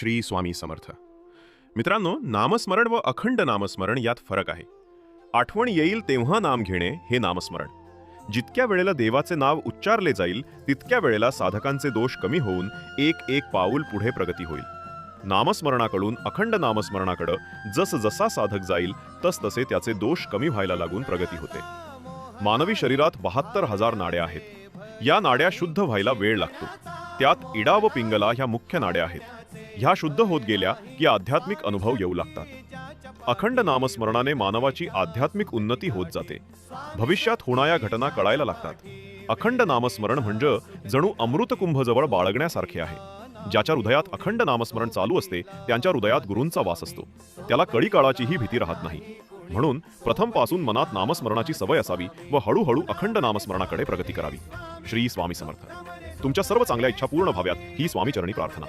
श्री स्वामी समर्थ. मित्रांनो, नामस्मरण व अखंड नामस्मरण यात फरक आहे. आठवण येईल तेव्हा नाम घेणे हे नामस्मरण. जितक्या वेळेला देवाचे नाव उच्चारले जाईल तितक्या वेळेला साधकांचे दोष कमी होऊन एक एक पाऊल पुढे प्रगती होईल. नामस्मरणाकडून अखंड नामस्मरणाकडे जसजसा साधक जाईल तसतसे त्याचे दोष कमी व्हायला लागून प्रगती होते. मानवी शरीरात 72,000 नाड्या आहेत. या नाड्या शुद्ध व्हायला वेळ लागतो. त्यात इडा व पिंगला ह्या मुख्य नाड्या आहेत. ह्या शुद्ध होत गेल्या की आध्यात्मिक अनुभव येऊ लागतात. अखंड नामस्मरणाने मानवाची आध्यात्मिक उन्नती होत जाते. भविष्यात होणाऱ्या घटना कळायला लागतात. अखंड नामस्मरण म्हणजे जणू अमृतकुंभजवळ बाळगण्यासारखे आहे. ज्याच्या हृदयात अखंड नामस्मरण चालू असते त्यांच्या हृदयात गुरूंचा वास असतो. त्याला कळी काळाचीही भीती राहत नाही. म्हणून प्रथमपासून मनात नामस्मरणाची सवय असावी व हळूहळू अखंड नामस्मरणाकडे प्रगती करावी. श्री स्वामी समर्थ. तुमच्या सर्व चांगल्या इच्छा पूर्ण व्हाव्यात ही स्वामीचरणी प्रार्थना.